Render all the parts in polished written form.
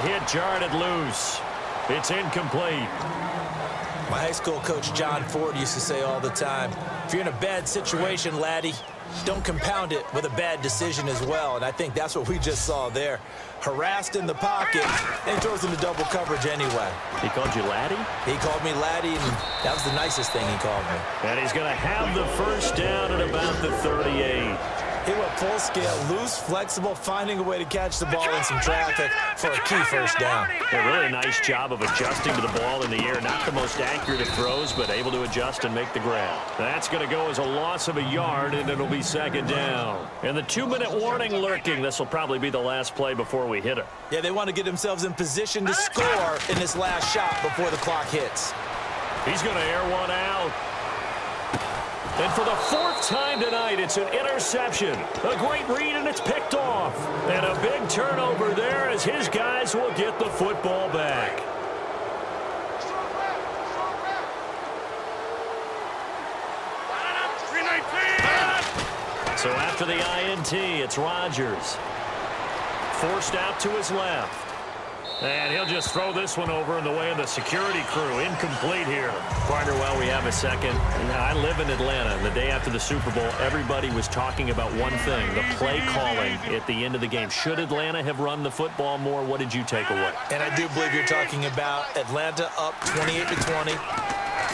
hit jarred it loose. It's incomplete. My high school coach, John Ford, used to say all the time, if you're in a bad situation, laddie, don't compound it with a bad decision as well. And I think that's what we just saw there. Harassed in the pocket, and he throws into double coverage anyway. He called you laddie? He called me laddie, and that was the nicest thing he called me. And he's going to have the first down at about the 38. He went full scale, loose, flexible, finding a way to catch the ball in some traffic for a key first down. A really nice job of adjusting to the ball in the air. Not the most accurate of throws, but able to adjust and make the grab. That's going to go as a loss of a yard, and it'll be second down. And the 2-minute warning lurking. This will probably be the last play before we hit it. Yeah, they want to get themselves in position to score in this last shot before the clock hits. He's going to air one out. And for the 4th time tonight, it's an interception. A great read, and it's picked off. And a big turnover there as his guys will get the football back. So after the INT, it's Rodgers. Forced out to his left. And he'll just throw this one over in the way of the security crew. Incomplete here. Partner, while we have a second, I live in Atlanta. The day after the Super Bowl, everybody was talking about one thing, the play calling at the end of the game. Should Atlanta have run the football more? What did you take away? And I do believe you're talking about Atlanta up 28-20.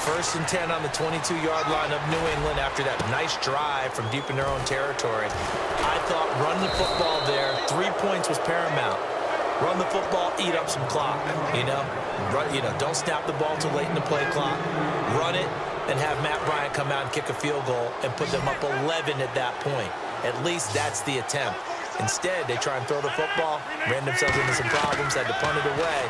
1st and 10 on the 22-yard line of New England after that nice drive from deep in their own territory. I thought run the football there. 3 points was paramount. Run the football, eat up some clock, don't snap the ball too late in the play clock. Run it and have Matt Bryant come out and kick a field goal and put them up 11 at that point. At least that's the attempt. Instead, they try and throw the football, ran themselves into some problems, had to punt it away,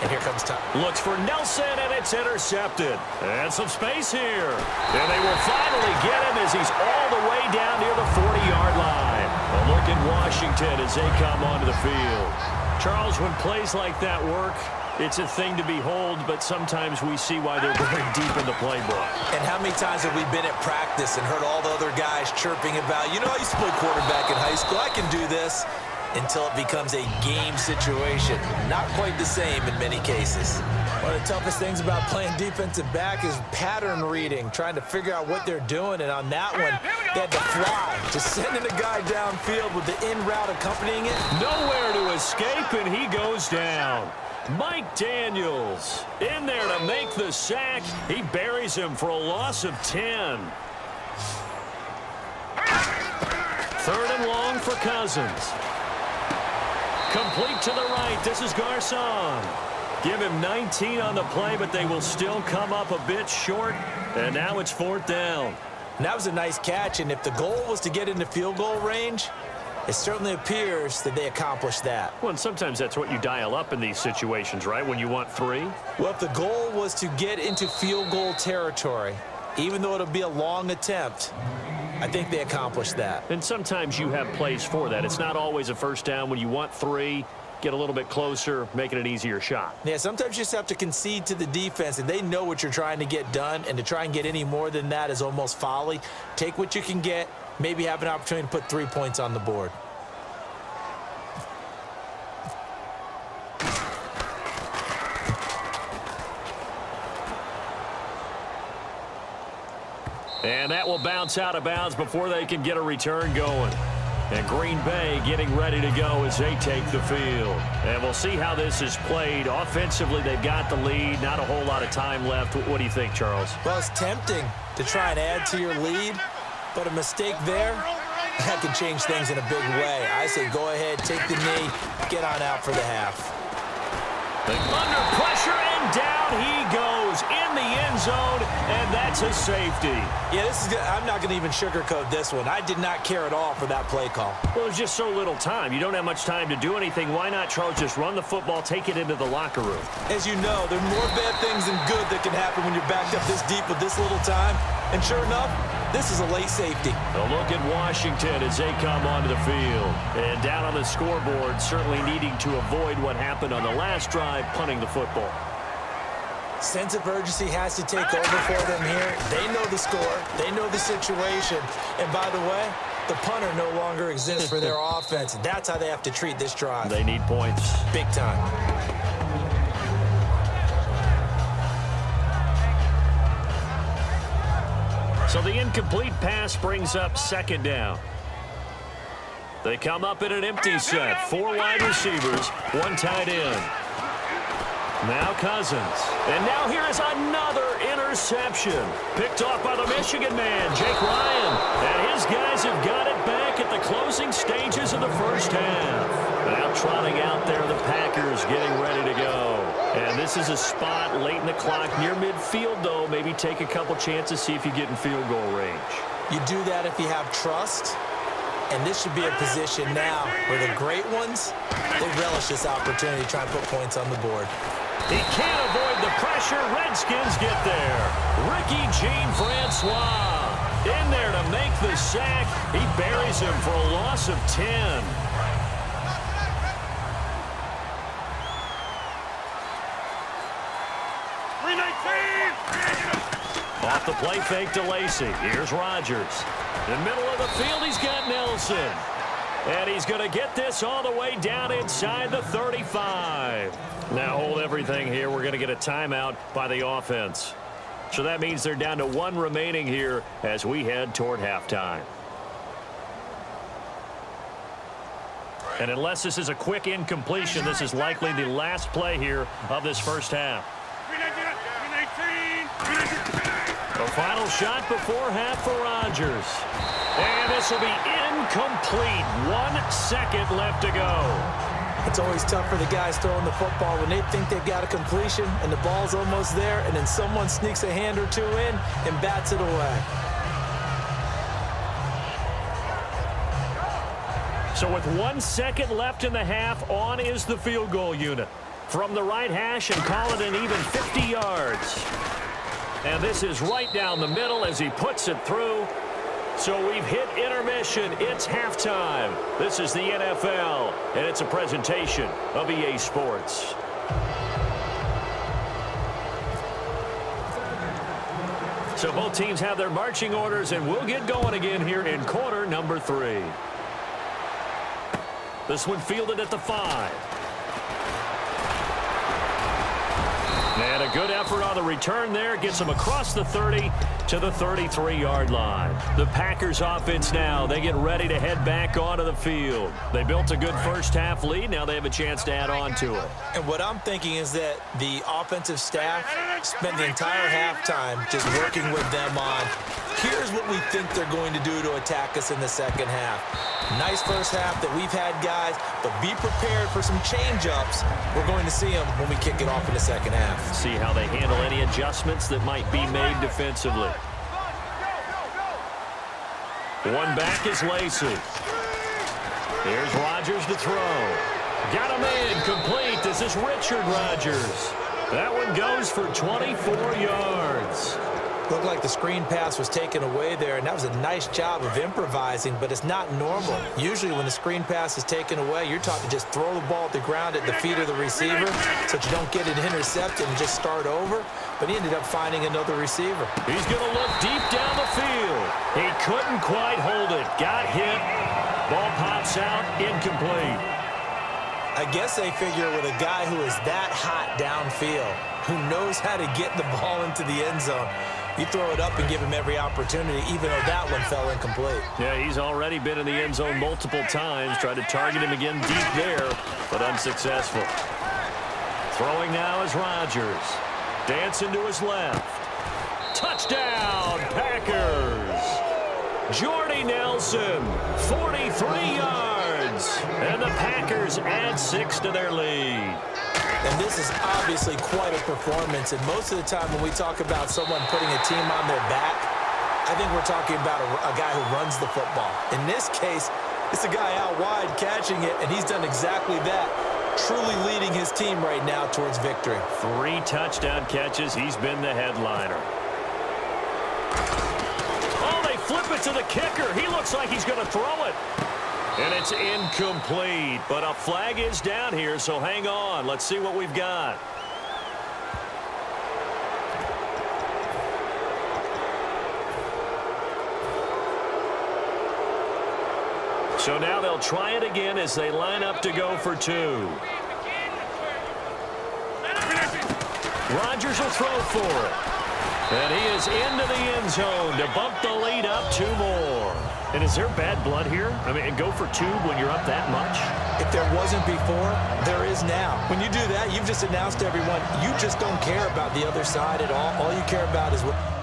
and here comes time. Looks for Nelson, and it's intercepted. And some space here. And they will finally get him as he's all the way down near the 40-yard line. A look at Washington as they come onto the field. Charles, when plays like that work, it's a thing to behold, but sometimes we see why they're going deep in the playbook. And how many times have we been at practice and heard all the other guys chirping about, I used to play quarterback in high school, I can do this, until it becomes a game situation. Not quite the same in many cases. One of the toughest things about playing defensive back is pattern reading, trying to figure out what they're doing. And on that one, they had to fly, just sending a guy downfield with the in route accompanying it. Nowhere to escape, and he goes down. Mike Daniels in there to make the sack. He buries him for a loss of 10. 3rd and long for Cousins. Complete to the right. This is Garcon. Give him 19 on the play, but they will still come up a bit short. And now it's 4th down. And that was a nice catch, and if the goal was to get into field goal range, it certainly appears that they accomplished that. Well, and sometimes that's what you dial up in these situations, right, when you want 3? Well, if the goal was to get into field goal territory, even though it'll be a long attempt, I think they accomplished that. And sometimes you have plays for that. It's not always a first down. When you want 3, get a little bit closer, make it an easier shot. Yeah, sometimes you just have to concede to the defense, and they know what you're trying to get done, and to try and get any more than that is almost folly. Take what you can get, maybe have an opportunity to put 3 points on the board. And that will bounce out of bounds before they can get a return going. And Green Bay getting ready to go as they take the field. And we'll see how this is played. Offensively, they've got the lead. Not a whole lot of time left. What do you think, Charles? Well, it's tempting to try and add to your lead, but a mistake there, that could change things in a big way. I say go ahead, take the knee, get on out for the half. Under pressure, and down he goes in the end zone, and that's a safety. Yeah, this is good. I'm not going to even sugarcoat this one. I did not care at all for that play call. Well, there's just so little time. You don't have much time to do anything. Why not, Charles, just run the football, take it into the locker room? As you know, there are more bad things than good that can happen when you're backed up this deep with this little time. And sure enough, this is a late safety. A look at Washington as they come onto the field. And down on the scoreboard, certainly needing to avoid what happened on the last drive, punting the football. Sense of urgency has to take over for them here. They know the score. They know the situation. And by the way, the punter no longer exists for their offense. That's how they have to treat this drive. They need points. Big time. So the incomplete pass brings up second down. They come up in an empty set. 4 wide receivers, 1 tight end. Now Cousins. And now here is another interception. Picked off by the Michigan man, Jake Ryan. And his guys have got it back at the closing stages of the first half. Now trotting out there, the Packers getting ready to go. And this is a spot late in the clock near midfield, though. Maybe take a couple chances, see if you get in field goal range. You do that if you have trust. And this should be a position now where the great ones, they relish this opportunity to try and put points on the board. He can't avoid the pressure. Redskins get there. Ricky Jean-Francois in there to make the sack. He buries him for a loss of 10. Off the play fake to Lacy. Here's Rodgers. In the middle of the field, he's got Nelson. And he's going to get this all the way down inside the 35. Now hold everything here. We're going to get a timeout by the offense. So that means they're down to 1 remaining here as we head toward halftime. And unless this is a quick incompletion, this is likely the last play here of this first half. The final shot before half for Rodgers. And this will be incomplete. 1 second left to go. It's always tough for the guys throwing the football when they think they've got a completion and the ball's almost there, and then someone sneaks a hand or 2 in and bats it away. So with 1 second left in the half, on is the field goal unit. From the right hash and call it an even 50 yards. And this is right down the middle as he puts it through. So we've hit intermission. It's halftime. This is the NFL, and it's a presentation of EA Sports. So both teams have their marching orders, and we'll get going again here in quarter number 3. This one fielded at the 5. And a good effort on the return there. Gets them across the 30 to the 33-yard line. The Packers offense now, they get ready to head back onto the field. They built a good first half lead. Now they have a chance to add on to it. And what I'm thinking is that the offensive staff spent the entire halftime just working with them on, here's what we think they're going to do to attack us in the second half. Nice first half that we've had, guys, but be prepared for some change-ups. We're going to see them when we kick it off in the second half. See how they handle any adjustments that might be made defensively. One back is Lacy. Here's Rodgers to throw. Got him in, complete. This is Richard Rodgers. That one goes for 24 yards. Looked like the screen pass was taken away there, and that was a nice job of improvising, but it's not normal. Usually when the screen pass is taken away, you're taught to just throw the ball at the ground at the feet of the receiver so that you don't get it intercepted and just start over, but he ended up finding another receiver. He's going to look deep down the field. He couldn't quite hold it. Got hit. Ball pops out, incomplete. I guess they figure with a guy who is that hot downfield, who knows how to get the ball into the end zone, you throw it up and give him every opportunity, even though that one fell incomplete. Yeah, he's already been in the end zone multiple times. Tried to target him again deep there, but unsuccessful. Throwing now is Rodgers. Dancing to his left. Touchdown, Packers. Jordy Nelson, 43 yards. And the Packers add 6 to their lead. And this is obviously quite a performance. And most of the time when we talk about someone putting a team on their back, I think we're talking about a guy who runs the football. In this case, it's a guy out wide catching it, and he's done exactly that, truly leading his team right now towards victory. 3 touchdown catches. He's been the headliner. Oh, they flip it to the kicker. He looks like he's going to throw it. And it's incomplete, but a flag is down here, so hang on. Let's see what we've got. So now they'll try it again as they line up to go for 2. Rodgers will throw for it. And he is into the end zone to bump the lead up 2 more. And is there bad blood here? I mean, go for 2 when you're up that much? If there wasn't before, there is now. When you do that, you've just announced to everyone, you just don't care about the other side at all. All you care about is what...